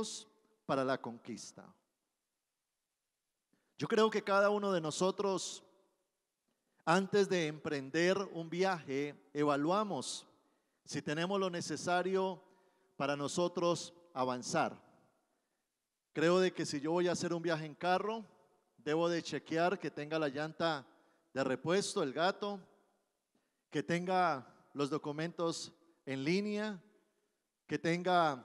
secretos para la conquista. Yo creo que cada uno de nosotros, antes de emprender un viaje, evaluamos si tenemos lo necesario para nosotros avanzar. Creo de que si yo voy a hacer un viaje en carro, debo de chequear que tenga la llanta de repuesto, el gato, que tenga los documentos en línea, que tenga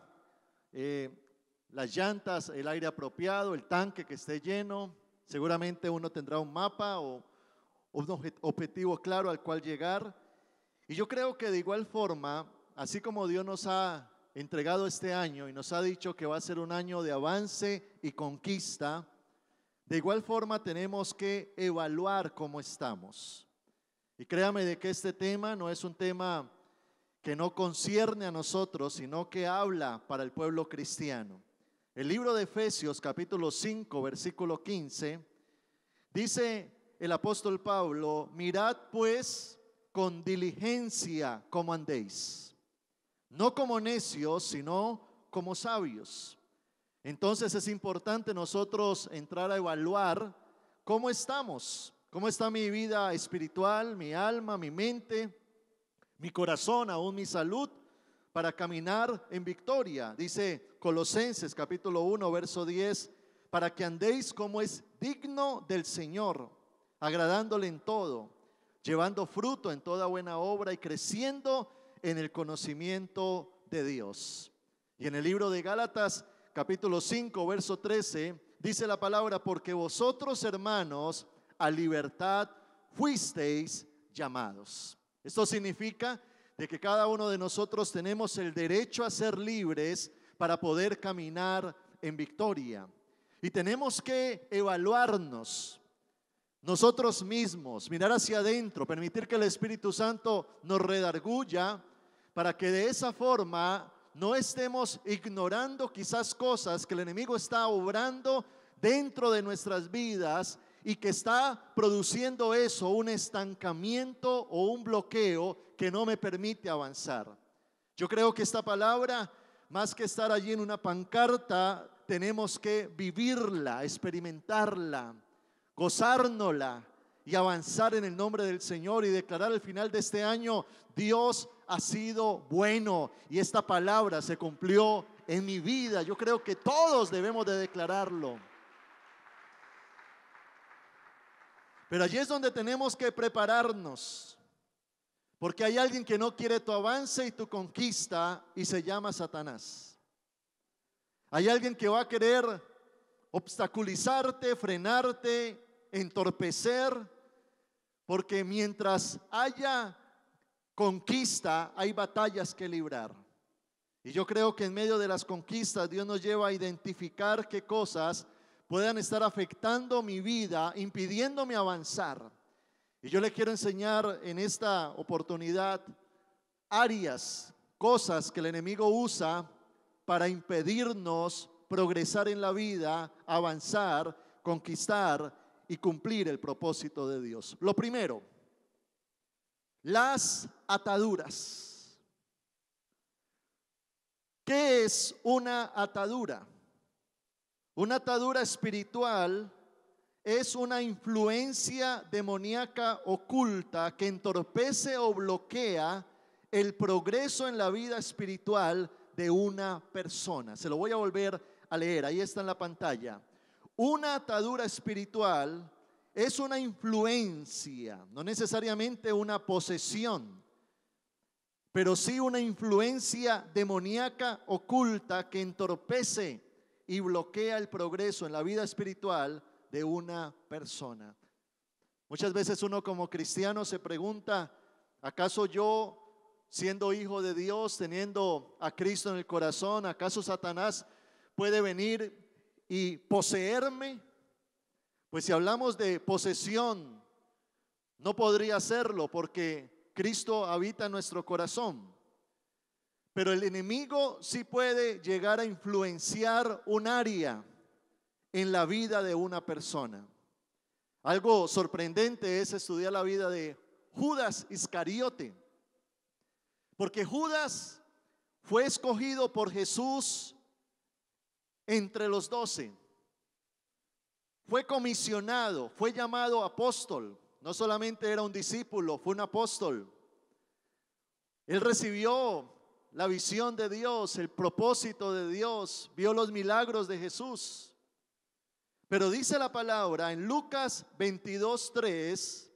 las llantas, el aire apropiado, el tanque que esté lleno. Seguramente uno tendrá un mapa o un objetivo claro al cual llegar. Y yo creo que de igual forma, así como Dios nos ha entregado este año y nos ha dicho que va a ser un año de avance y conquista, de igual forma tenemos que evaluar cómo estamos. Y créame de que este tema no es un tema que no concierne a nosotros, sino que habla para el pueblo cristiano. El libro de Efesios capítulo 5 versículo 15 dice el apóstol Pablo: mirad pues con diligencia cómo andéis, no como necios, sino como sabios. Entonces es importante nosotros entrar a evaluar cómo estamos, cómo está mi vida espiritual, mi alma, mi mente, mi corazón, aún mi salud, para caminar en victoria. Dice Colosenses capítulo 1 verso 10: para que andéis como es digno del Señor, agradándole en todo, llevando fruto en toda buena obra y creciendo en el conocimiento de Dios. Y en el libro de Gálatas capítulo 5 verso 13 dice la palabra: porque vosotros, hermanos, a libertad fuisteis llamados. Esto significa de que cada uno de nosotros tenemos el derecho a ser libres para poder caminar en victoria. Y tenemos que evaluarnos nosotros mismos, mirar hacia adentro, permitir que el Espíritu Santo nos redarguya, para que de esa forma no estemos ignorando quizás cosas que el enemigo está obrando dentro de nuestras vidas y que está produciendo eso, un estancamiento o un bloqueo que no me permite avanzar. Yo creo que esta palabra, más que estar allí en una pancarta, tenemos que vivirla, experimentarla, gozárnosla y avanzar en el nombre del Señor y declarar al final de este año: Dios ha sido bueno y esta palabra se cumplió en mi vida. Yo creo que todos debemos de declararlo. Pero allí es donde tenemos que prepararnos, porque hay alguien que no quiere tu avance y tu conquista y se llama Satanás. Hay alguien que va a querer obstaculizarte, frenarte, entorpecer, porque mientras haya conquista hay batallas que librar. Y yo creo que en medio de las conquistas Dios nos lleva a identificar qué cosas puedan estar afectando mi vida, impidiéndome avanzar. Y yo le quiero enseñar en esta oportunidad áreas, cosas que el enemigo usa para impedirnos progresar en la vida, avanzar, conquistar y cumplir el propósito de Dios. Lo primero, las ataduras. ¿Qué es una atadura? Una atadura espiritual es una influencia demoníaca oculta que entorpece o bloquea el progreso en la vida espiritual de una persona. Se lo voy a volver a leer, ahí está en la pantalla. Una atadura espiritual es una influencia, no necesariamente una posesión, pero sí una influencia demoníaca oculta que entorpece y bloquea el progreso en la vida espiritual de una persona. Muchas veces uno como cristiano se pregunta: ¿acaso yo, siendo hijo de Dios, teniendo a Cristo en el corazón, acaso Satanás puede venir y poseerme? Pues si hablamos de posesión, no podría hacerlo porque Cristo habita en nuestro corazón. Pero el enemigo sí puede llegar a influenciar un área en la vida de una persona. Algo sorprendente es estudiar la vida de Judas Iscariote, porque Judas fue escogido por Jesús entre los 12. Fue comisionado, fue llamado apóstol. No solamente era un discípulo, fue un apóstol. Él recibió la visión de Dios, el propósito de Dios, vio los milagros de Jesús. Pero dice la palabra en Lucas 22:3,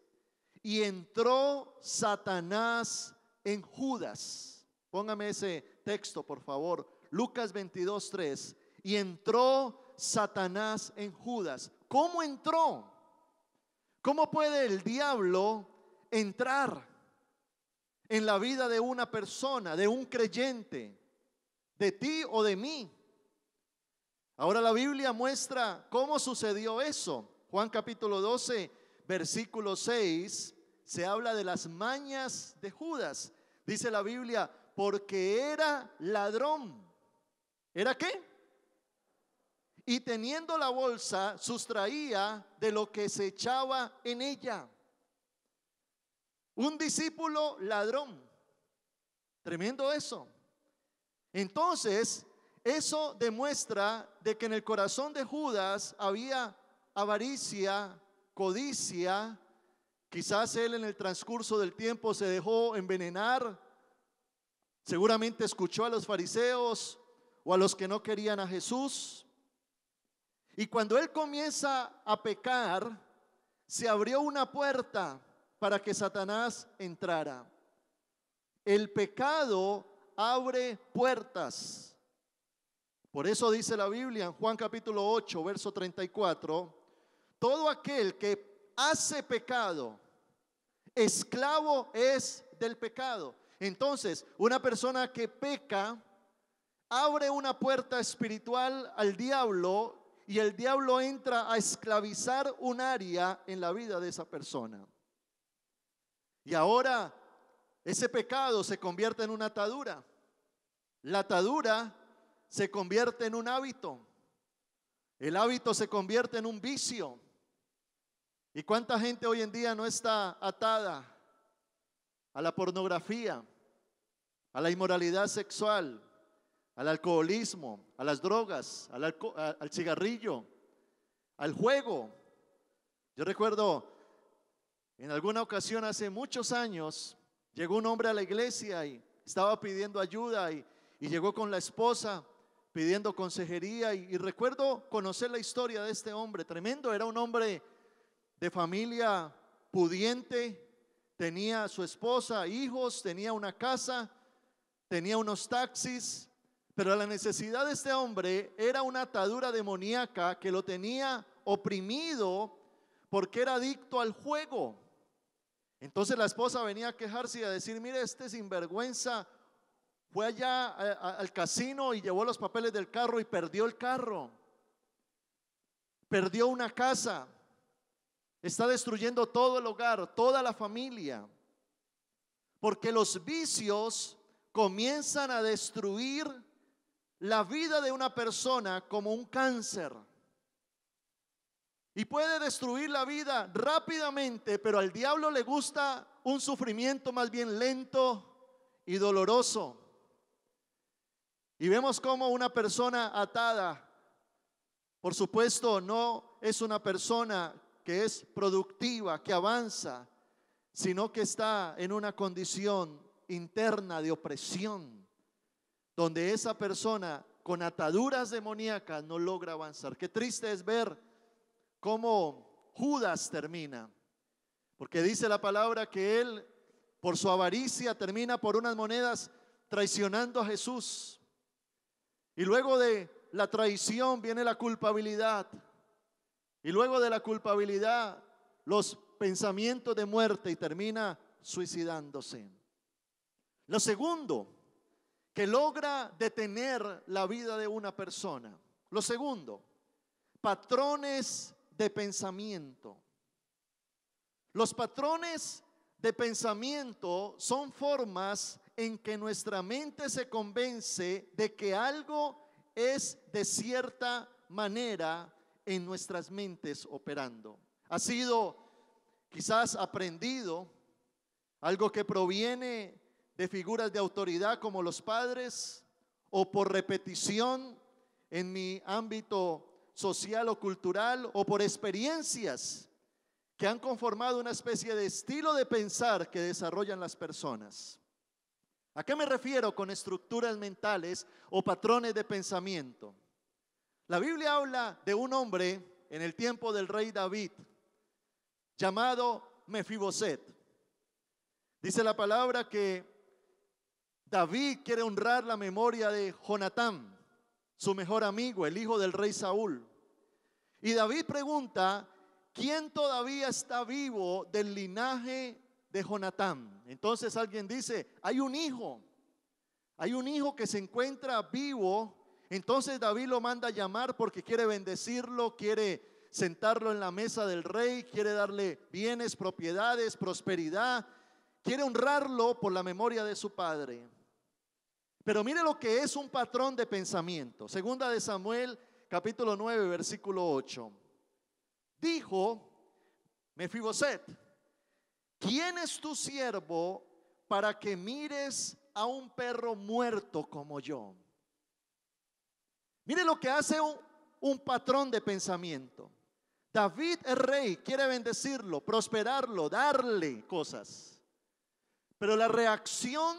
y entró Satanás en Judas. Póngame ese texto, por favor. Lucas 22:3. Y entró Satanás en Judas. ¿Cómo entró? ¿Cómo puede el diablo entrar en la vida de una persona, de un creyente, de ti o de mí? Ahora la Biblia muestra cómo sucedió eso. Juan capítulo 12, versículo 6, se habla de las mañas de Judas. Dice la Biblia, porque era ladrón. ¿Era qué? Y teniendo la bolsa, sustraía de lo que se echaba en ella. Un discípulo ladrón. Tremendo eso. Entonces, eso demuestra de que en el corazón de Judas había avaricia, codicia. Quizás él en el transcurso del tiempo se dejó envenenar. Seguramente escuchó a los fariseos o a los que no querían a Jesús. Y cuando él comienza a pecar, se abrió una puerta para que Satanás entrara. El pecado abre puertas. Por eso dice la Biblia en Juan capítulo 8, verso 34, todo aquel que hace pecado, esclavo es del pecado. Entonces, una persona que peca abre una puerta espiritual al diablo, y el diablo entra a esclavizar un área en la vida de esa persona. Y ahora ese pecado se convierte en una atadura. La atadura se convierte en un hábito. El hábito se convierte en un vicio. ¿Y cuánta gente hoy en día no está atada a la pornografía, a la inmoralidad sexual, al alcoholismo, a las drogas, al cigarrillo, al juego? Yo recuerdo en alguna ocasión hace muchos años, llegó un hombre a la iglesia y estaba pidiendo ayuda y llegó con la esposa pidiendo consejería y recuerdo conocer la historia de este hombre. Tremendo, era un hombre de familia pudiente, tenía a su esposa, hijos, tenía una casa, tenía unos taxis. Pero la necesidad de este hombre era una atadura demoníaca que lo tenía oprimido porque era adicto al juego. Entonces la esposa venía a quejarse y a decir, mire, este sinvergüenza fue allá al casino y llevó los papeles del carro y perdió el carro. Perdió una casa. Está destruyendo todo el hogar, toda la familia. Porque los vicios comienzan a destruir la vida de una persona como un cáncer. Y puede destruir la vida rápidamente, pero al diablo le gusta un sufrimiento más bien lento y doloroso. Y vemos como una persona atada, por supuesto, no es una persona que es productiva, que avanza, sino que está en una condición interna de opresión, donde esa persona con ataduras demoníacas no logra avanzar. Qué triste es ver cómo Judas termina, porque dice la palabra que él, por su avaricia, termina por unas monedas traicionando a Jesús. Y luego de la traición viene la culpabilidad. Y luego de la culpabilidad, los pensamientos de muerte, y termina suicidándose. Lo segundo que logra detener la vida de una persona. Lo segundo, patrones de pensamiento. Los patrones de pensamiento son formas en que nuestra mente se convence de que algo es de cierta manera en nuestras mentes operando. Ha sido quizás aprendido, algo que proviene de figuras de autoridad como los padres, o por repetición en mi ámbito social o cultural o por experiencias que han conformado una especie de estilo de pensar que desarrollan las personas. ¿A qué me refiero con estructuras mentales o patrones de pensamiento? La Biblia habla de un hombre en el tiempo del rey David llamado Mefiboset. Dice la palabra que David quiere honrar la memoria de Jonatán, su mejor amigo, el hijo del rey Saúl. Y David pregunta: ¿quién todavía está vivo del linaje de Jonatán? Entonces alguien dice: hay un hijo que se encuentra vivo. Entonces David lo manda a llamar porque quiere bendecirlo, quiere sentarlo en la mesa del rey, quiere darle bienes, propiedades, prosperidad, quiere honrarlo por la memoria de su padre. Pero mire lo que es un patrón de pensamiento. Segunda de Samuel, capítulo 9, versículo 8. Dijo Mefiboset: ¿quién es tu siervo para que mires a un perro muerto como yo? Mire lo que hace un patrón de pensamiento. David, el rey, quiere bendecirlo, prosperarlo, darle cosas. Pero la reacción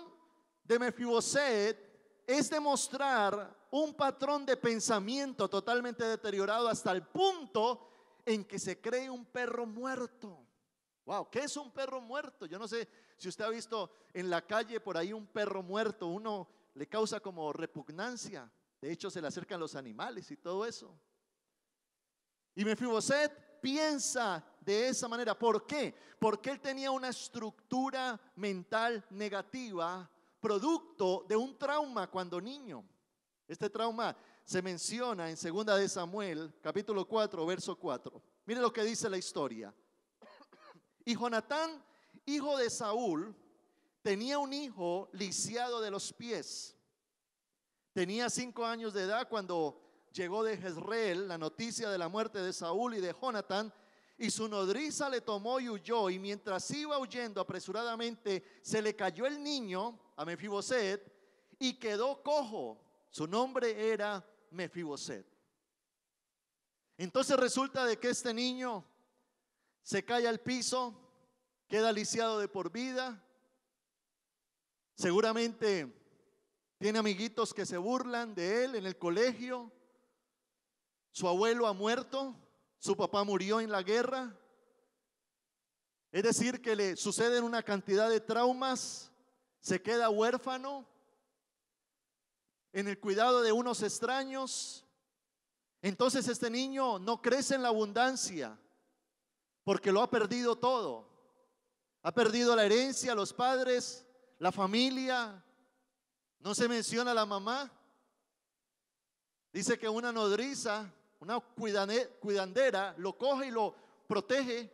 de Mefiboset es demostrar un patrón de pensamiento totalmente deteriorado hasta el punto en que se cree un perro muerto. Wow, ¿qué es un perro muerto? Yo no sé si usted ha visto en la calle por ahí un perro muerto. Uno le causa como repugnancia. De hecho, se le acercan los animales y todo eso. Y Mefiboset piensa de esa manera. ¿Por qué? Porque él tenía una estructura mental negativa, producto de un trauma cuando niño. Este trauma se menciona en 2 de Samuel, capítulo 4, verso 4. Mire lo que dice la historia. Y Jonatán, hijo de Saúl, tenía un hijo lisiado de los pies. Tenía 5 años de edad cuando llegó de Jezreel la noticia de la muerte de Saúl y de Jonatán, y su nodriza le tomó y huyó, y mientras iba huyendo apresuradamente se le cayó el niño a Mefiboset y quedó cojo. Su nombre era Mefiboset. Entonces resulta de que este niño se cae al piso, queda lisiado de por vida. Seguramente tiene amiguitos que se burlan de él en el colegio. Su abuelo ha muerto, su papá murió en la guerra. Es decir, que le suceden una cantidad de traumas. Se queda huérfano en el cuidado de unos extraños. Entonces este niño no crece en la abundancia porque lo ha perdido todo. Ha perdido la herencia, los padres, la familia. No se menciona a la mamá. Dice que una nodriza, una cuidandera, lo coge y lo protege.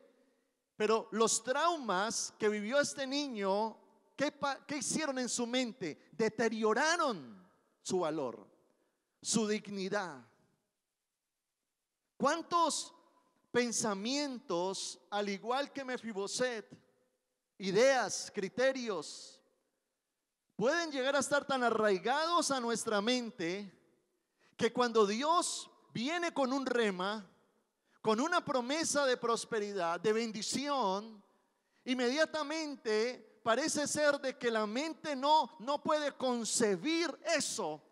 Pero los traumas que vivió este niño, ¿qué hicieron en su mente? Deterioraron su valor, su dignidad. ¿Cuántos pensamientos, al igual que Mefiboset, ideas, criterios, pueden llegar a estar tan arraigados a nuestra mente que cuando Dios viene con un rema, con una promesa de prosperidad, de bendición, inmediatamente parece ser de que la mente no puede concebir eso,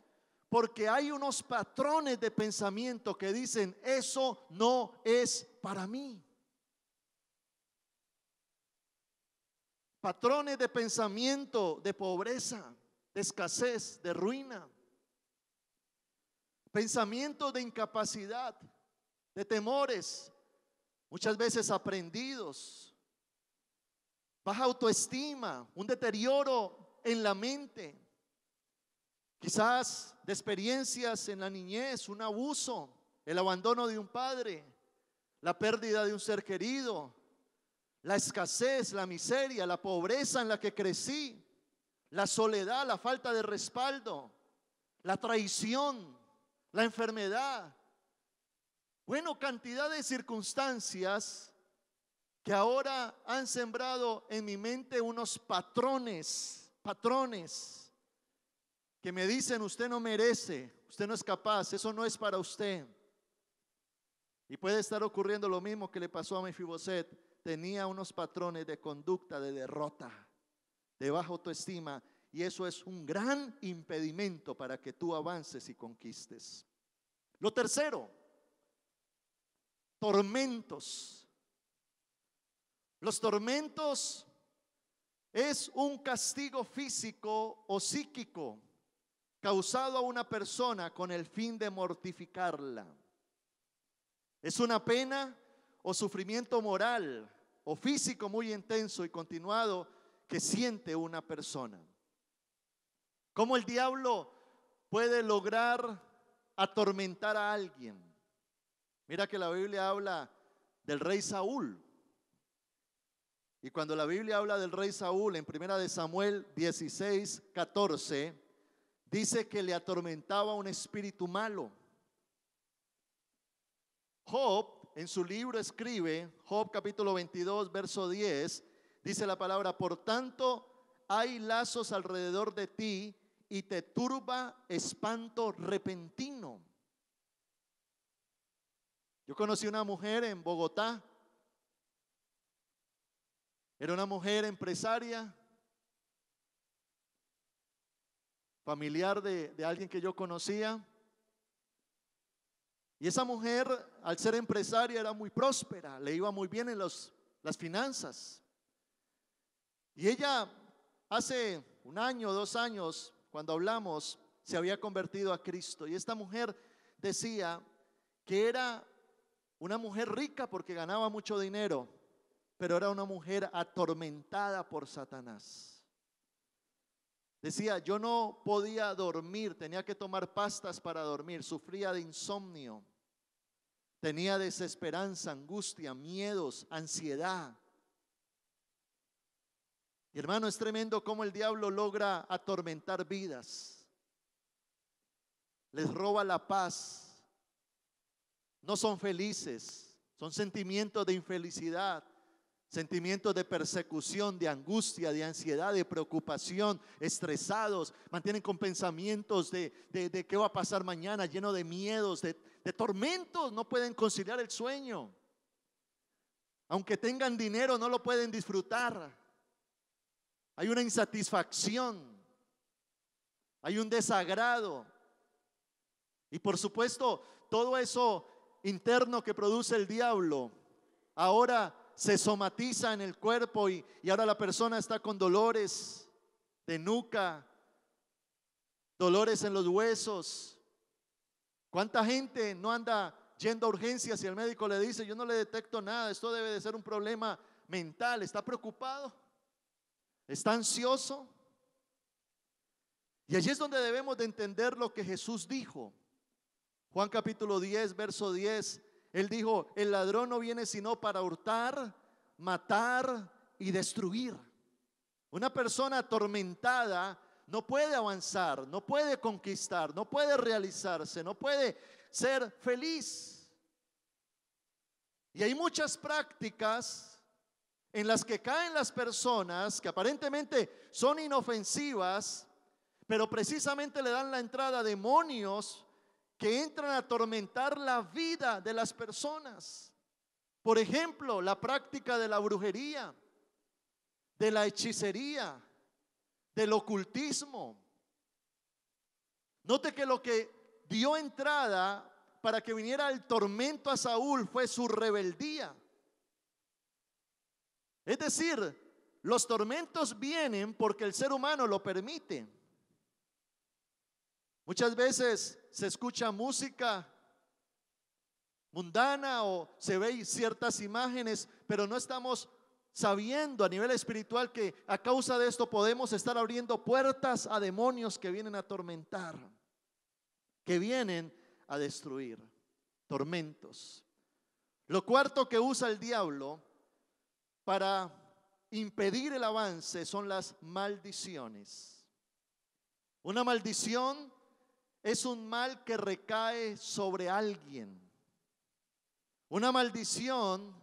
porque hay unos patrones de pensamiento que dicen: eso no es para mí. Patrones de pensamiento de pobreza, de escasez, de ruina. Pensamientos de incapacidad, de temores, muchas veces aprendidos. Baja autoestima, un deterioro en la mente. Quizás de experiencias en la niñez, un abuso, el abandono de un padre, la pérdida de un ser querido, la escasez, la miseria, la pobreza en la que crecí, la soledad, la falta de respaldo, la traición, la enfermedad. Bueno, cantidad de circunstancias que ahora han sembrado en mi mente unos patrones que me dicen: usted no merece, usted no es capaz, eso no es para usted. Y puede estar ocurriendo lo mismo que le pasó a Mefiboset. Tenía unos patrones de conducta de derrota, de baja autoestima, y eso es un gran impedimento para que tú avances y conquistes. Lo tercero, tormentos. Los tormentos es un castigo físico o psíquico causado a una persona con el fin de mortificarla. Es una pena o sufrimiento moral o físico muy intenso y continuado que siente una persona. ¿Cómo el diablo puede lograr atormentar a alguien? Mira que la Biblia habla del rey Saúl. Y cuando la Biblia habla del rey Saúl en 1 de Samuel 16:14, dice que le atormentaba un espíritu malo. Job en su libro escribe, Job capítulo 22 verso 10, dice la palabra: por tanto hay lazos alrededor de ti y te turba espanto repentino. Yo conocí una mujer en Bogotá. Era una mujer empresaria, familiar de alguien que yo conocía. Y esa mujer, al ser empresaria, era muy próspera, le iba muy bien en las finanzas. Y ella hace un año, 2 años, cuando hablamos, se había convertido a Cristo. Y esta mujer decía que era una mujer rica porque ganaba mucho dinero, pero era una mujer atormentada por Satanás. Decía: yo no podía dormir, tenía que tomar pastas para dormir, sufría de insomnio, tenía desesperanza, angustia, miedos, ansiedad. Y hermano, es tremendo cómo el diablo logra atormentar vidas. Les roba la paz. No son felices, son sentimientos de infelicidad, sentimientos de persecución, de angustia, de ansiedad, de preocupación, estresados, mantienen con pensamientos de qué va a pasar mañana, lleno de miedos, de tormentos, no pueden conciliar el sueño. Aunque tengan dinero, no lo pueden disfrutar. Hay una insatisfacción, hay un desagrado. Y por supuesto, todo eso interno que produce el diablo, ahora se somatiza en el cuerpo y ahora la persona está con dolores de nuca, dolores en los huesos. ¿Cuánta gente no anda yendo a urgencias y el médico le dice: yo no le detecto nada, esto debe de ser un problema mental? ¿Está preocupado? ¿Está ansioso? Y allí es donde debemos de entender lo que Jesús dijo. Juan capítulo 10 verso 10, Él dijo: el ladrón no viene sino para hurtar, matar y destruir. Una persona atormentada no puede avanzar, no puede conquistar, no puede realizarse, no puede ser feliz. Y hay muchas prácticas en las que caen las personas que aparentemente son inofensivas, pero precisamente le dan la entrada a demonios que entran a atormentar la vida de las personas. Por ejemplo, la práctica de la brujería, de la hechicería, del ocultismo. Note que lo que dio entrada para que viniera el tormento a Saúl fue su rebeldía. Es decir, los tormentos vienen porque el ser humano lo permite. Muchas veces se escucha música mundana o se ve ciertas imágenes, pero no estamos sabiendo a nivel espiritual que a causa de esto podemos estar abriendo puertas a demonios que vienen a atormentar, que vienen a destruir. Tormentos. Lo cuarto que usa el diablo para impedir el avance son las maldiciones. Una maldición es un mal que recae sobre alguien. Una maldición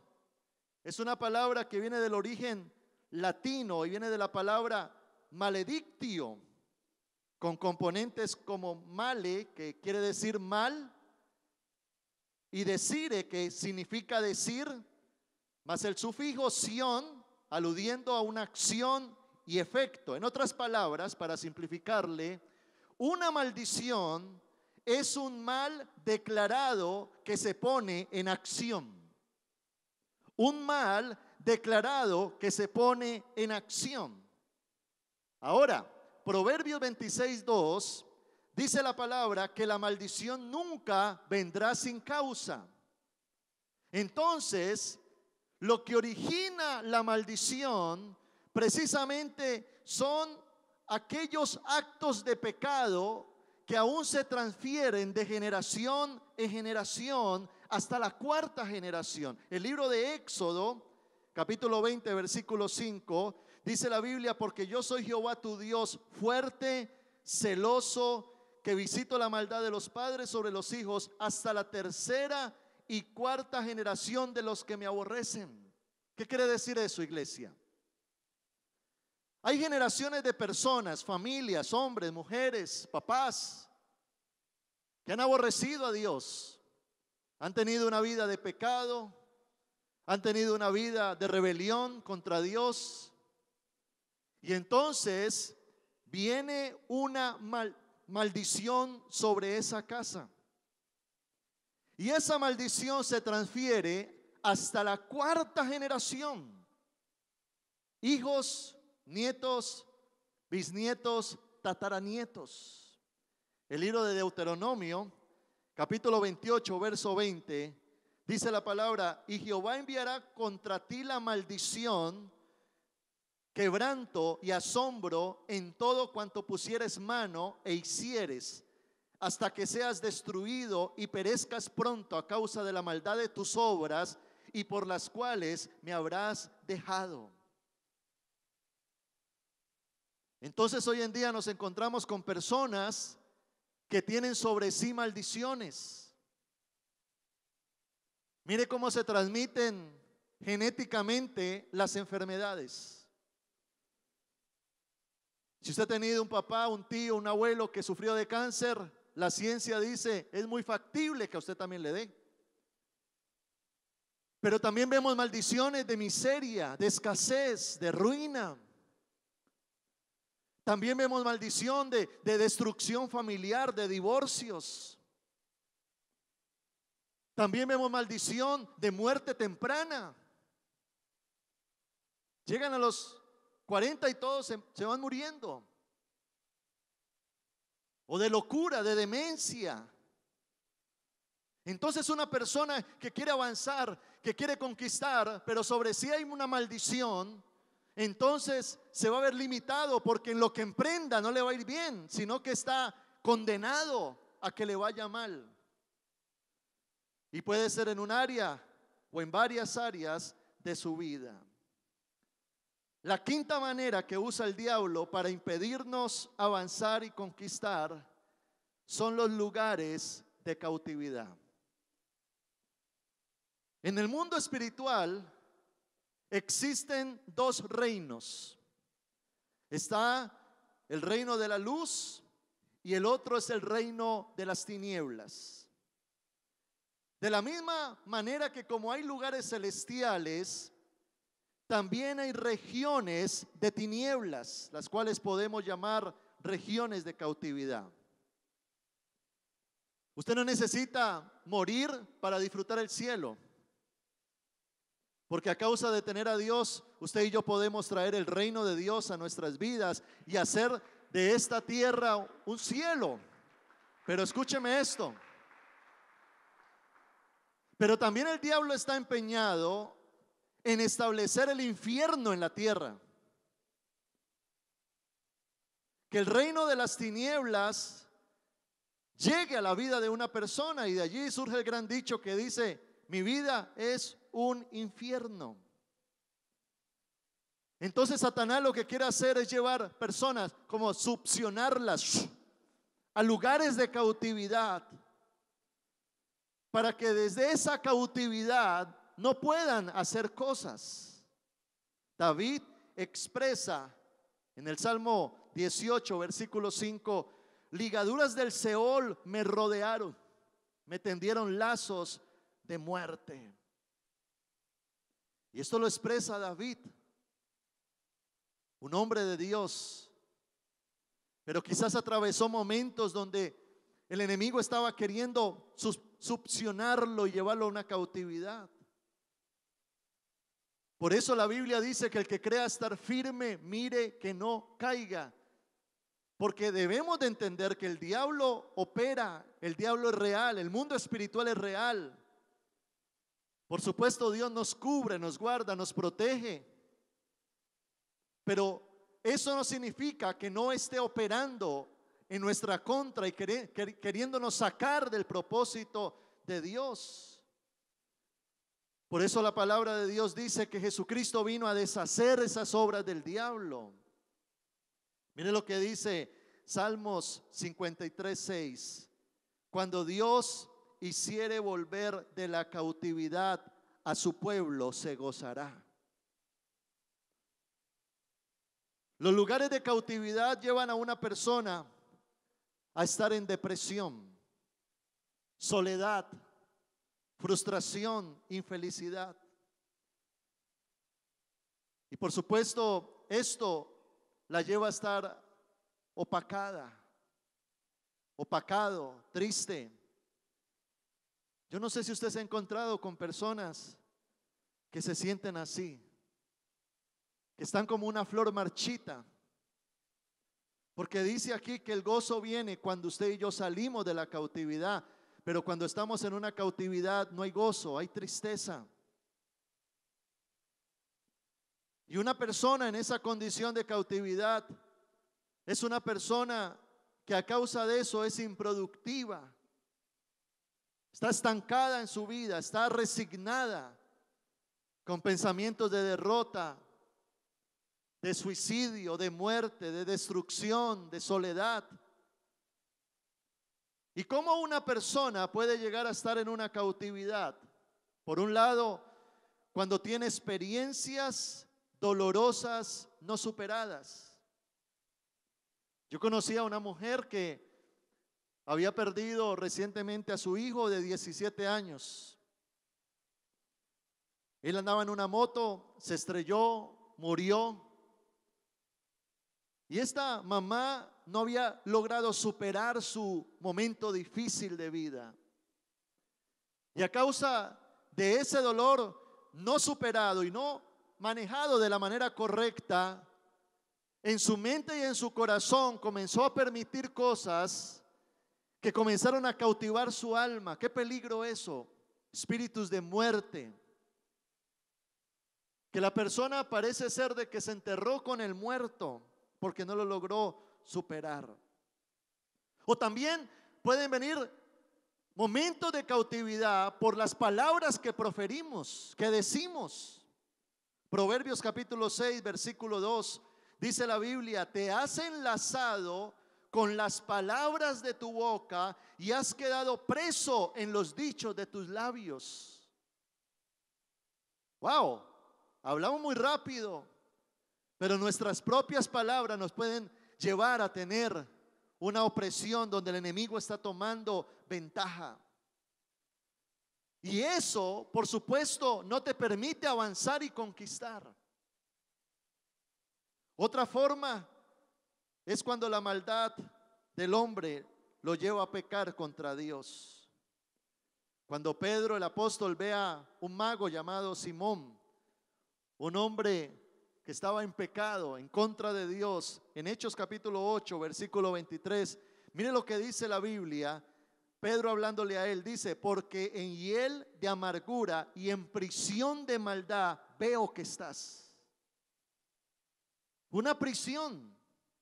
es una palabra que viene del origen latino y viene de la palabra maledictio, con componentes como male, que quiere decir mal, y decire, que significa decir, más el sufijo sion, aludiendo a una acción y efecto. En otras palabras, para simplificarle, una maldición es un mal declarado que se pone en acción. Un mal declarado que se pone en acción. Ahora, Proverbios 26:2 dice la palabra que la maldición nunca vendrá sin causa. Entonces, lo que origina la maldición precisamente son aquellos actos de pecado que aún se transfieren de generación en generación hasta la cuarta generación. El libro de Éxodo, capítulo 20, versículo 5, dice la Biblia: porque yo soy Jehová tu Dios, fuerte, celoso, que visito la maldad de los padres sobre los hijos hasta la tercera y cuarta generación de los que me aborrecen. ¿Qué quiere decir eso, iglesia? Hay generaciones de personas, familias, hombres, mujeres, papás, que han aborrecido a Dios, han tenido una vida de pecado, han tenido una vida de rebelión contra Dios, y entonces viene una maldición sobre esa casa. Y esa maldición se transfiere hasta la cuarta generación. Hijos, nietos, bisnietos, tataranietos. El libro de Deuteronomio, capítulo 28, verso 20, dice la palabra: y Jehová enviará contra ti la maldición, quebranto y asombro en todo cuanto pusieres mano e hicieres, hasta que seas destruido y perezcas pronto a causa de la maldad de tus obras, y por las cuales me habrás dejado. Entonces hoy en día nos encontramos con personas que tienen sobre sí maldiciones. Mire cómo se transmiten genéticamente las enfermedades. Si usted ha tenido un papá, un tío, un abuelo que sufrió de cáncer, la ciencia dice es muy factible que a usted también le dé. Pero también vemos maldiciones de miseria, de escasez, de ruina. También vemos maldición de destrucción familiar, de divorcios. También vemos maldición de muerte temprana. Llegan a los 40 y todos se van muriendo. O de locura, de demencia. Entonces una persona que quiere avanzar, que quiere conquistar, pero sobre sí hay una maldición, entonces se va a ver limitado, porque en lo que emprenda no le va a ir bien, sino que está condenado a que le vaya mal. Y puede ser en un área o en varias áreas de su vida. La quinta manera que usa el diablo para impedirnos avanzar y conquistar son los lugares de cautividad. En el mundo espiritual existen dos reinos. Está el reino de la luz y el otro es el reino de las tinieblas. De la misma manera que como hay lugares celestiales, también hay regiones de tinieblas, las cuales podemos llamar regiones de cautividad. Usted no necesita morir para disfrutar el cielo, porque a causa de tener a Dios, usted y yo podemos traer el reino de Dios a nuestras vidas y hacer de esta tierra un cielo. Pero escúcheme esto. Pero también el diablo está empeñado en establecer el infierno en la tierra. Que el reino de las tinieblas llegue a la vida de una persona, y de allí surge el gran dicho que dice: mi vida es un infierno. Entonces Satanás lo que quiere hacer es llevar personas, como succionarlas a lugares de cautividad, para que desde esa cautividad no puedan hacer cosas. David expresa en el Salmo 18, versículo 5, ligaduras del Seol me rodearon, me tendieron lazos de muerte. Y esto lo expresa David, un hombre de Dios, pero quizás atravesó momentos donde el enemigo estaba queriendo succionarlo y llevarlo a una cautividad. Por eso la Biblia dice que el que crea estar firme, mire que no caiga. Porque debemos de entender que el diablo opera, el diablo es real, el mundo espiritual es real. Por supuesto, Dios nos cubre, nos guarda, nos protege. Pero eso no significa que no esté operando en nuestra contra y queriéndonos sacar del propósito de Dios. Por eso la palabra de Dios dice que Jesucristo vino a deshacer esas obras del diablo. Mire lo que dice Salmos 53:6. Cuando Dios hiciere volver de la cautividad a su pueblo, se gozará. Los lugares de cautividad llevan a una persona a estar en depresión, soledad, frustración, infelicidad. Y por supuesto, esto la lleva a estar opacado, triste. Yo no sé si usted se ha encontrado con personas que se sienten así, que están como una flor marchita. Porque dice aquí que el gozo viene cuando usted y yo salimos de la cautividad. Pero cuando estamos en una cautividad no hay gozo, hay tristeza. Y una persona en esa condición de cautividad es una persona que a causa de eso es improductiva. Está estancada en su vida, está resignada, con pensamientos de derrota, de suicidio, de muerte, de destrucción, de soledad. ¿Y cómo una persona puede llegar a estar en una cautividad? Por un lado, cuando tiene experiencias dolorosas no superadas. Yo conocí a una mujer que había perdido recientemente a su hijo de 17 años. Él andaba en una moto, se estrelló, murió. Y esta mamá no había logrado superar su momento difícil de vida. Y a causa de ese dolor no superado y no manejado de la manera correcta, en su mente y en su corazón comenzó a permitir cosas que comenzaron a cautivar su alma. ¿Qué peligro eso? Espíritus de muerte. Que la persona parece ser de que se enterró con el muerto porque no lo logró superar. O también pueden venir momentos de cautividad por las palabras que proferimos, que decimos. Proverbios capítulo 6, versículo 2, dice la Biblia: te has enlazado con las palabras de tu boca y has quedado preso en los dichos de tus labios. Wow, hablamos muy rápido, pero nuestras propias palabras nos pueden llevar a tener una opresión donde el enemigo está tomando ventaja. Y eso, por supuesto, no te permite avanzar y conquistar. Otra forma es cuando la maldad del hombre lo lleva a pecar contra Dios. Cuando Pedro, el apóstol, ve a un mago llamado Simón, un hombre que estaba en pecado, en contra de Dios, en Hechos capítulo 8, versículo 23, mire lo que dice la Biblia. Pedro hablándole a él dice: porque en hiel de amargura y en prisión de maldad veo que estás. Una prisión.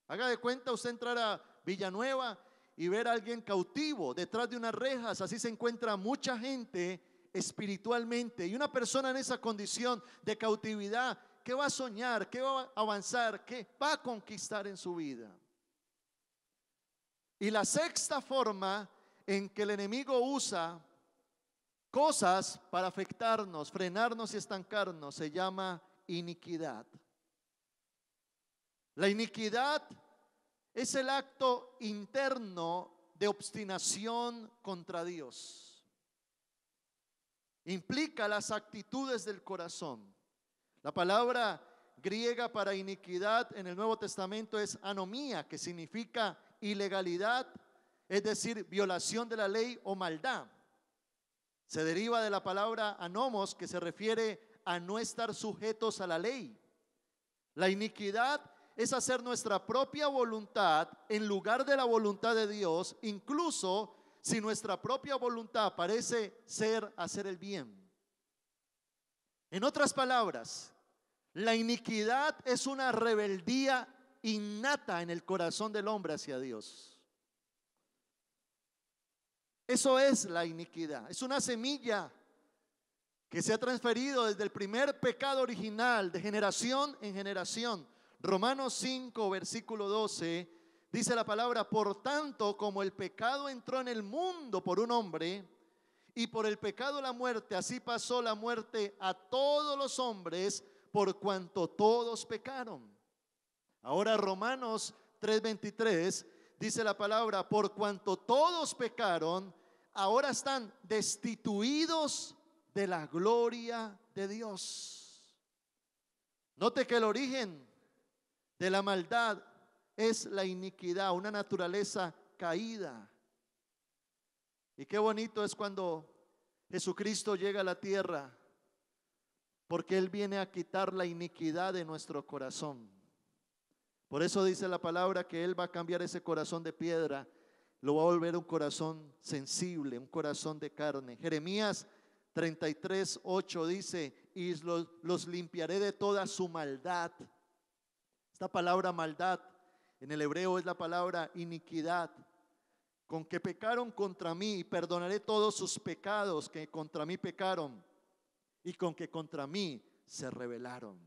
Haga de cuenta usted entrar a Villanueva y ver a alguien cautivo detrás de unas rejas. Así se encuentra mucha gente espiritualmente. Y una persona en esa condición de cautividad, ¿qué va a soñar? ¿Qué va a avanzar? ¿Qué va a conquistar en su vida? Y la sexta forma en que el enemigo usa cosas para afectarnos, frenarnos y estancarnos se llama iniquidad. La iniquidad es el acto interno de obstinación contra Dios. Implica las actitudes del corazón. La palabra griega para iniquidad en el Nuevo Testamento es anomía, que significa ilegalidad, es decir, violación de la ley o maldad. Se deriva de la palabra anomos, que se refiere a no estar sujetos a la ley. La iniquidad es hacer nuestra propia voluntad en lugar de la voluntad de Dios, incluso si nuestra propia voluntad parece ser hacer el bien. En otras palabras, la iniquidad es una rebeldía innata en el corazón del hombre hacia Dios. Eso es la iniquidad. Es una semilla que se ha transferido desde el primer pecado original, de generación en generación. Romanos 5, versículo 12, dice la palabra: por tanto, como el pecado entró en el mundo por un hombre, y por el pecado la muerte, así pasó la muerte a todos los hombres, por cuanto todos pecaron. Ahora Romanos 3:23 dice la palabra: por cuanto todos pecaron, ahora están destituidos de la gloria de Dios. Note que el origen de la maldad es la iniquidad, una naturaleza caída. Y qué bonito es cuando Jesucristo llega a la tierra, porque Él viene a quitar la iniquidad de nuestro corazón. Por eso dice la palabra que Él va a cambiar ese corazón de piedra, lo va a volver un corazón sensible, un corazón de carne. Jeremías 33:8 dice: y los limpiaré de toda su maldad. Esta palabra maldad en el hebreo es la palabra iniquidad, con que pecaron contra mí, y perdonaré todos sus pecados que contra mí pecaron y con que contra mí se rebelaron.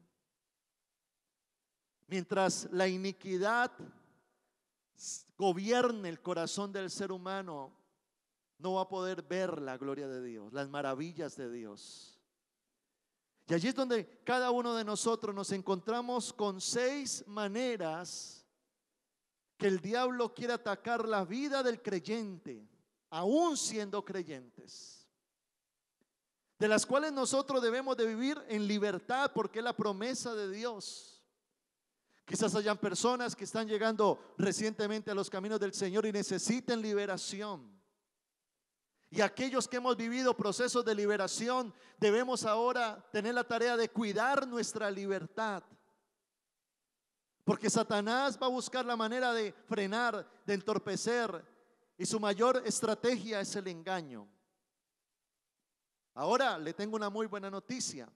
Mientras la iniquidad gobierne el corazón del ser humano, no va a poder ver la gloria de Dios, las maravillas de Dios. Y allí es donde cada uno de nosotros nos encontramos con 6 maneras que el diablo quiere atacar la vida del creyente, aún siendo creyentes, de las cuales nosotros debemos de vivir en libertad, porque es la promesa de Dios. Quizás hayan personas que están llegando recientemente a los caminos del Señor y necesiten liberación. Y aquellos que hemos vivido procesos de liberación, debemos ahora tener la tarea de cuidar nuestra libertad. Porque Satanás va a buscar la manera de frenar, de entorpecer, y su mayor estrategia es el engaño. Ahora le tengo una muy buena noticia.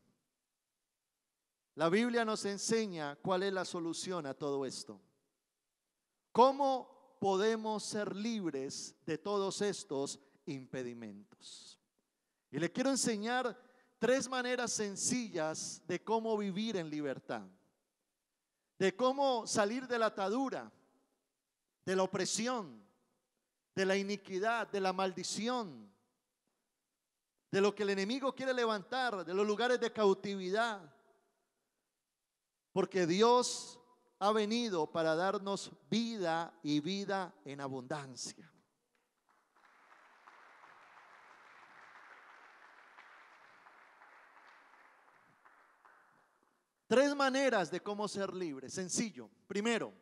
La Biblia nos enseña cuál es la solución a todo esto. ¿Cómo podemos ser libres de todos estos impedimentos? Y le quiero enseñar 3 maneras sencillas de cómo vivir en libertad, de cómo salir de la atadura, de la opresión, de la iniquidad, de la maldición, de lo que el enemigo quiere levantar, de los lugares de cautividad. Porque Dios ha venido para darnos vida y vida en abundancia. Tres maneras de cómo ser libre. Sencillo. Primero,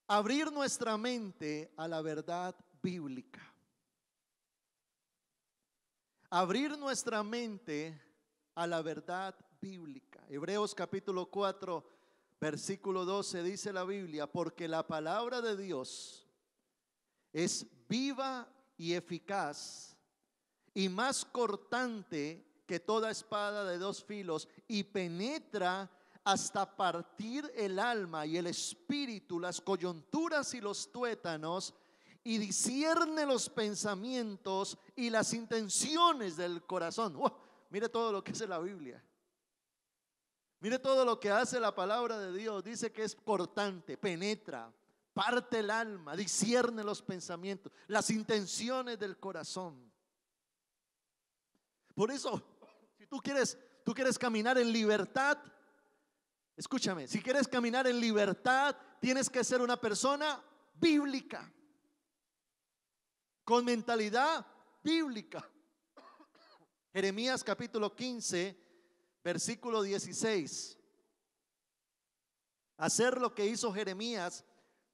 abrir nuestra mente a la verdad bíblica. Abrir nuestra mente a la verdad bíblica. Hebreos capítulo 4, versículo 12 dice la Biblia: porque la palabra de Dios es viva y eficaz y más cortante que toda espada de 2 filos, y penetra hasta partir el alma y el espíritu, las coyunturas y los tuétanos, y discierne los pensamientos y las intenciones del corazón. Mire todo lo que hace la Biblia. Mire todo lo que hace la palabra de Dios. Dice que es cortante, penetra, parte el alma, discierne los pensamientos, las intenciones del corazón. Por eso, si tú quieres caminar en libertad, Escúchame, si quieres caminar en libertad, tienes que ser una persona bíblica, con mentalidad bíblica. Jeremías capítulo 15, versículo 16. Hacer lo que hizo Jeremías,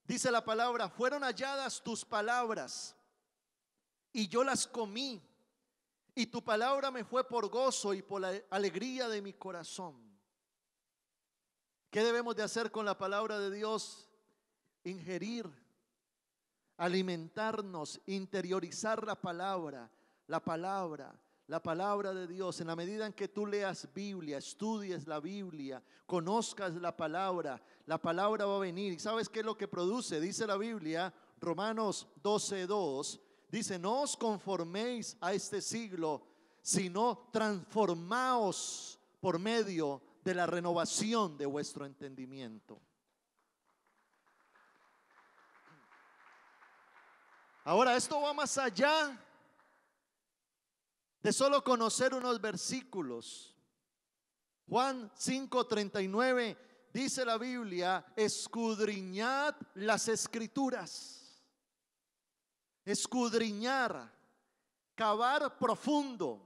dice la palabra: fueron halladas tus palabras y yo las comí, y tu palabra me fue por gozo y por la alegría de mi corazón. ¿Qué debemos de hacer con la palabra de Dios? Ingerir, alimentarnos, interiorizar la palabra de Dios. En la medida en que tú leas Biblia, estudies la Biblia, conozcas la palabra va a venir. ¿Y sabes qué es lo que produce? Dice la Biblia, Romanos 12:2, dice: no os conforméis a este siglo, sino transformaos por medio de la renovación de vuestro entendimiento. Ahora, esto va más allá de solo conocer unos versículos. Juan 5:39 dice la Biblia: escudriñad las escrituras. Escudriñar, cavar profundo,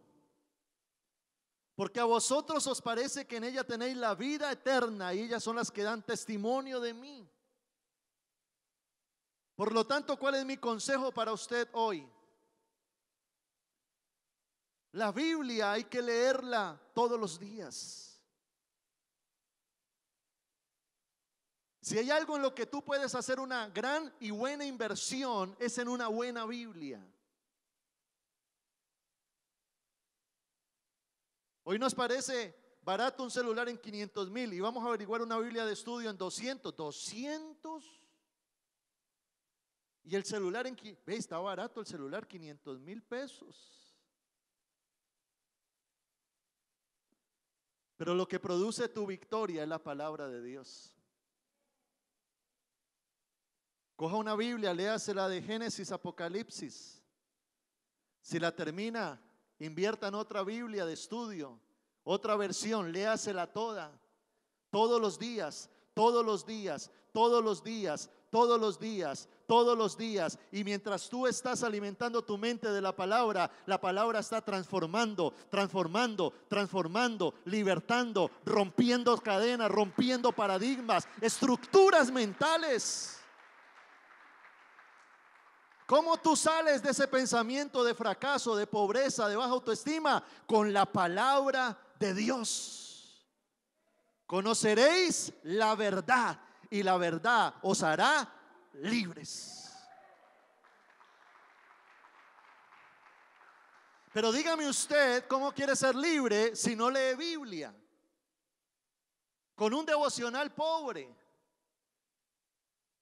porque a vosotros os parece que en ella tenéis la vida eterna, y ellas son las que dan testimonio de mí. Por lo tanto, ¿cuál es mi consejo para usted hoy? La Biblia hay que leerla todos los días. Si hay algo en lo que tú puedes hacer una gran y buena inversión, es en una buena Biblia. Hoy nos parece barato un celular en 500,000 y vamos a averiguar una Biblia de estudio en 200. Y el celular está barato el celular, 500,000 pesos. Pero lo que produce tu victoria es la palabra de Dios. Coja una Biblia, léasela de Génesis, Apocalipsis. Si la termina, invierta en otra Biblia de estudio, otra versión, léasela toda, todos los días, todos los días, todos los días, todos los días, todos los días. Y mientras tú estás alimentando tu mente de la palabra está transformando, libertando, rompiendo cadenas, rompiendo paradigmas, estructuras mentales. ¿Cómo tú sales de ese pensamiento de fracaso, de pobreza, de baja autoestima? Con la palabra de Dios. Conoceréis la verdad y la verdad os hará libres. Pero dígame usted, ¿cómo quiere ser libre si no lee Biblia? Con un devocional pobre.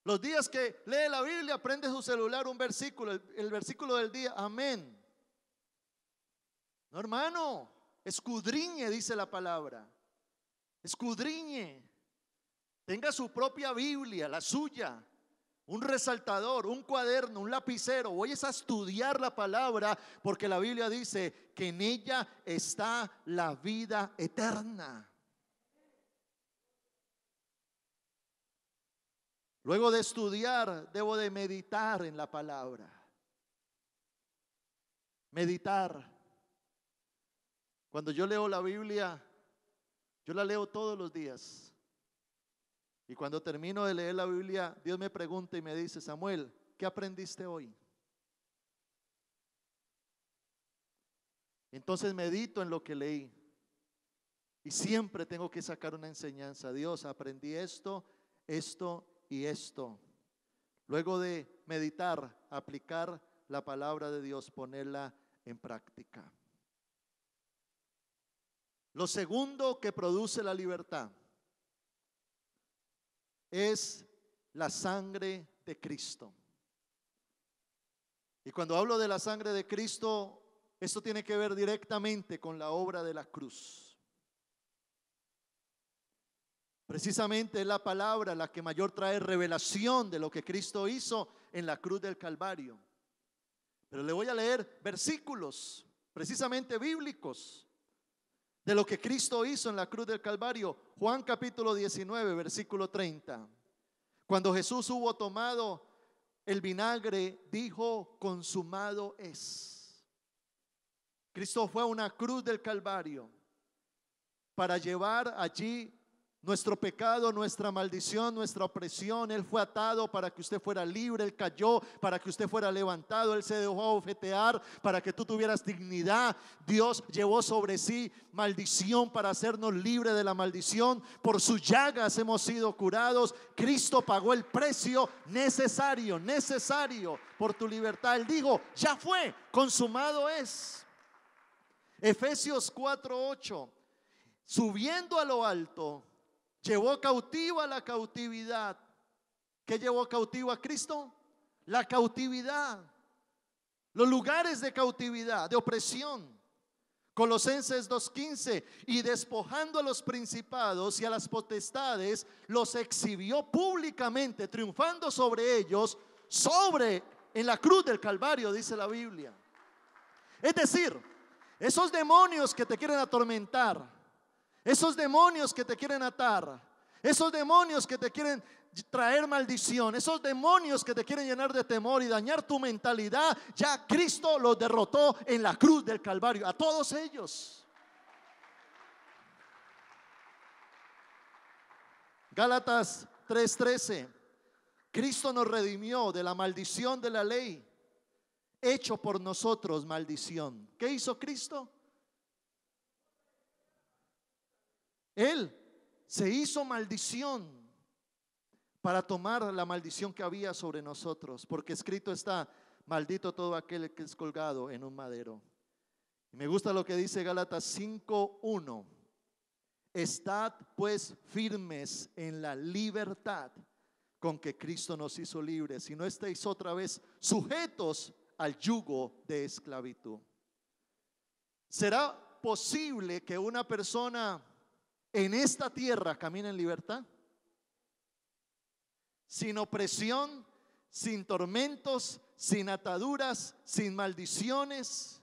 Los días que lee la Biblia, prende su celular un versículo, el versículo del día, amén. No, hermano, escudriñe, dice la palabra. Escudriñe. Tenga su propia Biblia, la suya, un resaltador, un cuaderno, un lapicero. Vayas a estudiar la palabra, porque la Biblia dice que en ella está la vida eterna. Luego de estudiar, debo de meditar en la palabra. Meditar. Cuando yo leo la Biblia, yo la leo todos los días. Y cuando termino de leer la Biblia, Dios me pregunta y me dice: Samuel, ¿qué aprendiste hoy? Entonces medito en lo que leí. Y siempre tengo que sacar una enseñanza. Dios, aprendí esto y esto. Luego de meditar, aplicar la palabra de Dios, ponerla en práctica. Lo segundo que produce la libertad es la sangre de Cristo. Y cuando hablo de la sangre de Cristo, esto tiene que ver directamente con la obra de la cruz. Precisamente es la palabra la que mayor trae revelación de lo que Cristo hizo en la cruz del Calvario. Pero le voy a leer versículos precisamente bíblicos. de lo que Cristo hizo en la cruz del Calvario. Juan capítulo 19, versículo 30. Cuando Jesús hubo tomado el vinagre, dijo: consumado es. Cristo fue a una cruz del Calvario para llevar allí nuestro pecado, nuestra maldición, nuestra opresión. Él fue atado para que usted fuera libre. Él cayó para que usted fuera levantado. Él se dejó abofetear para que tú tuvieras dignidad. Dios llevó sobre sí maldición para hacernos libres de la maldición. Por sus llagas hemos sido curados. Cristo pagó el precio necesario por tu libertad. Él dijo: ya fue, consumado es. Efesios 4:8. Subiendo a lo alto, llevó cautiva la cautividad. ¿Qué llevó cautivo a Cristo? La cautividad, los lugares de cautividad, de opresión. Colosenses 2:15. Y despojando a los principados y a las potestades, los exhibió públicamente, triunfando sobre ellos, en la cruz del Calvario, dice la Biblia. Es decir, esos demonios que te quieren atormentar, esos demonios que te quieren atar, esos demonios que te quieren traer maldición, esos demonios que te quieren llenar de temor y dañar tu mentalidad, ya Cristo los derrotó en la cruz del Calvario, a todos ellos. Gálatas 3:13. Cristo nos redimió de la maldición de la ley, hecho por nosotros maldición. ¿Qué hizo Cristo? Él se hizo maldición para tomar la maldición que había sobre nosotros, porque escrito está: maldito todo aquel que es colgado en un madero. Y me gusta lo que dice Gálatas 5:1. Estad pues firmes en la libertad con que Cristo nos hizo libres, y no estéis otra vez sujetos al yugo de esclavitud. ¿Será posible que una persona en esta tierra camina en libertad? Sin opresión, sin tormentos, sin ataduras, sin maldiciones,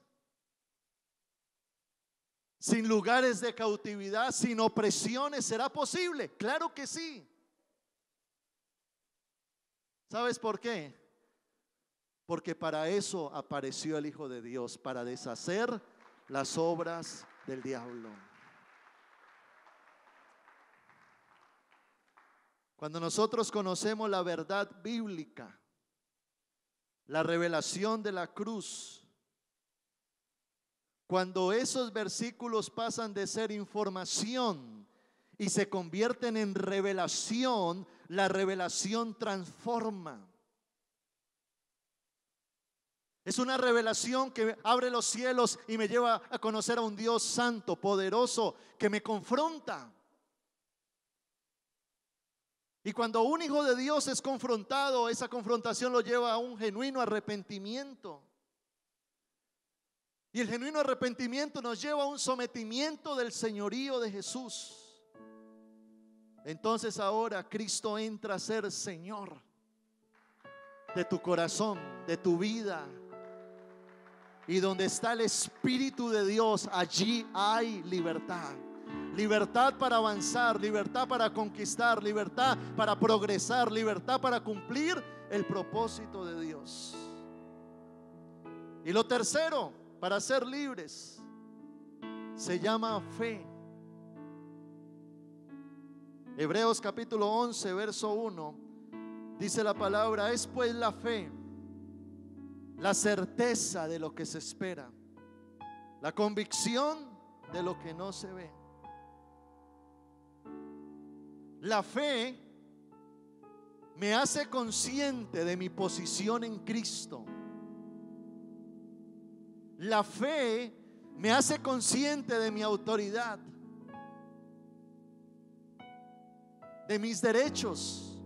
sin lugares de cautividad, sin opresiones. ¿Será posible? Claro que sí. ¿Sabes por qué? Porque para eso apareció el Hijo de Dios, para deshacer las obras del diablo. Cuando nosotros conocemos la verdad bíblica, la revelación de la cruz, cuando esos versículos pasan de ser información y se convierten en revelación, la revelación transforma. Es una revelación que abre los cielos y me lleva a conocer a un Dios santo, poderoso, que me confronta. Y cuando un hijo de Dios es confrontado, esa confrontación lo lleva a un genuino arrepentimiento. Y el genuino arrepentimiento nos lleva a un sometimiento del señorío de Jesús. Entonces ahora Cristo entra a ser Señor de tu corazón, de tu vida. Y donde está el Espíritu de Dios, allí hay libertad. Libertad para avanzar, libertad para conquistar, libertad para progresar, libertad para cumplir el propósito de Dios. Y lo tercero, para ser libres, se llama fe. Hebreos capítulo 11, verso 1, dice la palabra: es pues la fe, la certeza de lo que se espera, la convicción de lo que no se ve. La fe me hace consciente de mi posición en Cristo. La fe me hace consciente de mi autoridad, de mis derechos.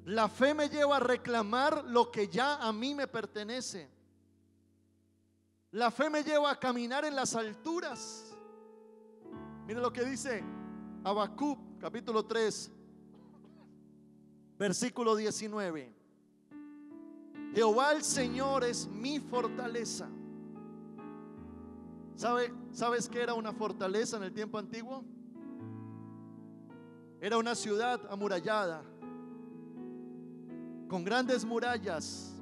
La fe me lleva a reclamar lo que ya a mí me pertenece. La fe me lleva a caminar en las alturas. Mira lo que dice Habacuc capítulo 3, versículo 19. Jehová el Señor es mi fortaleza. ¿Sabes qué era una fortaleza en el tiempo antiguo? Era una ciudad amurallada, con grandes murallas,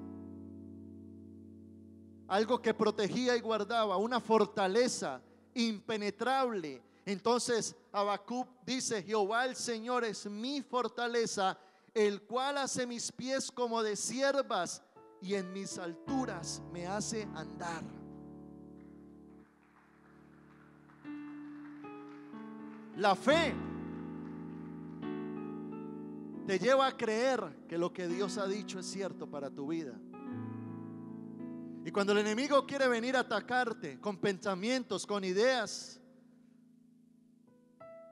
algo que protegía y guardaba, una fortaleza impenetrable. Entonces Habacuc dice: Jehová el Señor es mi fortaleza, el cual hace mis pies como de ciervas y en mis alturas me hace andar. La fe te lleva a creer que lo que Dios ha dicho es cierto para tu vida. Y cuando el enemigo quiere venir a atacarte con pensamientos, con ideas,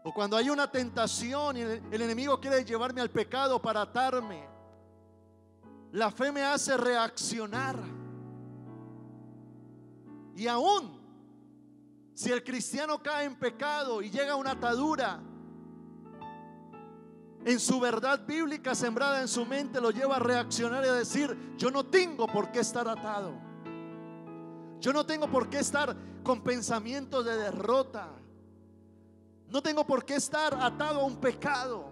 o cuando hay una tentación y el enemigo quiere llevarme al pecado para atarme, la fe me hace reaccionar. Y aún si el cristiano cae en pecado y llega a una atadura, en su verdad bíblica sembrada en su mente lo lleva a reaccionar y a decir: yo no tengo por qué estar atado, yo no tengo por qué estar con pensamientos de derrota, no tengo por qué estar atado a un pecado,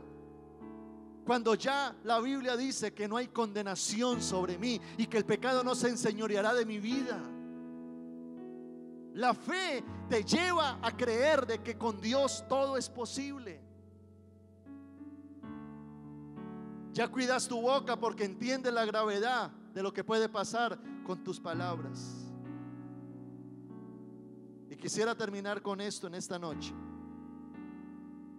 cuando ya la Biblia dice que no hay condenación sobre mí y que el pecado no se enseñoreará de mi vida. La fe te lleva a creer de que con Dios todo es posible. Ya cuidas tu boca porque entiendes la gravedad de lo que puede pasar con tus palabras. Y quisiera terminar con esto en esta noche.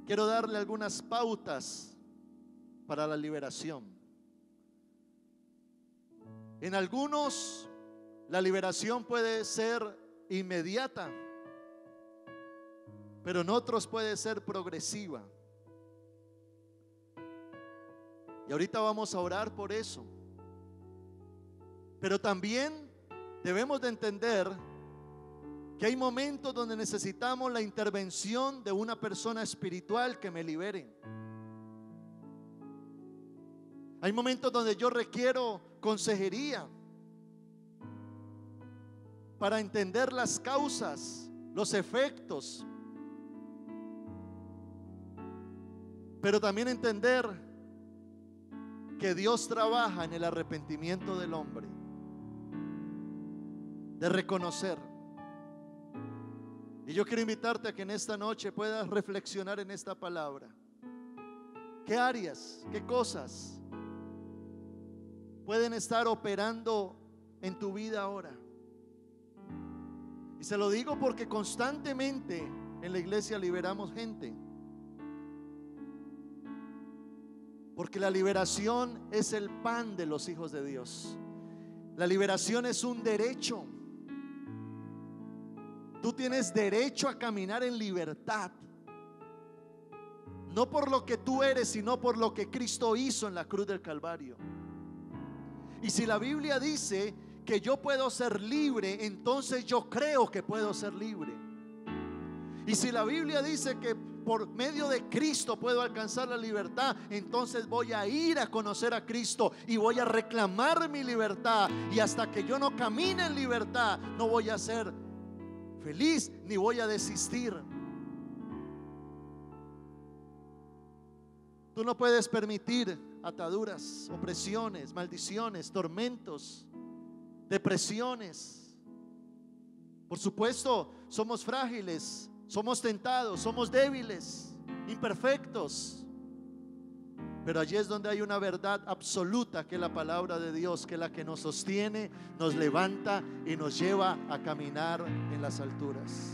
Quiero darle algunas pautas para la liberación. En algunos la liberación puede ser inmediata, pero en otros puede ser progresiva. Y ahorita vamos a orar por eso. Pero también debemos de entender que hay momentos donde necesitamos la intervención de una persona espiritual que me libere. Hay momentos donde yo requiero consejería para entender las causas, los efectos, pero también entender que Dios trabaja en el arrepentimiento del hombre, de reconocer. Y yo quiero invitarte a que en esta noche puedas reflexionar en esta palabra. ¿Qué áreas, qué cosas pueden estar operando en tu vida ahora? Y se lo digo porque constantemente en la iglesia liberamos gente. Porque la liberación es el pan de los hijos de Dios. La liberación es un derecho. Tú tienes derecho a caminar en libertad. No por lo que tú eres, sino por lo que Cristo hizo en la cruz del Calvario. Y si la Biblia dice que yo puedo ser libre, entonces yo creo que puedo ser libre. Y si la Biblia dice que por medio de Cristo puedo alcanzar la libertad, entonces voy a ir a conocer a Cristo y voy a reclamar mi libertad. Y hasta que yo no camine en libertad, no voy a ser feliz ni voy a desistir. Tú no puedes permitir ataduras, opresiones, maldiciones, tormentos, depresiones. Por supuesto, somos frágiles, somos tentados, somos débiles, imperfectos. Pero allí es donde hay una verdad absoluta, que es la palabra de Dios, que es la que nos sostiene, nos levanta y nos lleva a caminar en las alturas.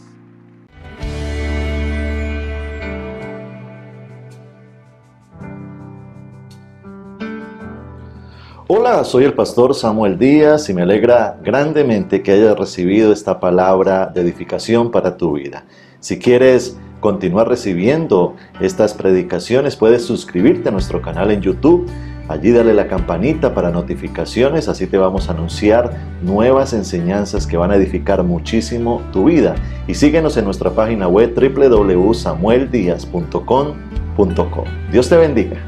Hola, soy el pastor Samuel Díaz y me alegra grandemente que hayas recibido esta palabra de edificación para tu vida. Si quieres continuar recibiendo estas predicaciones, puedes suscribirte a nuestro canal en YouTube. Allí dale la campanita para notificaciones, así te vamos a anunciar nuevas enseñanzas que van a edificar muchísimo tu vida. Y síguenos en nuestra página web www.samueldiaz.com.co. Dios te bendiga.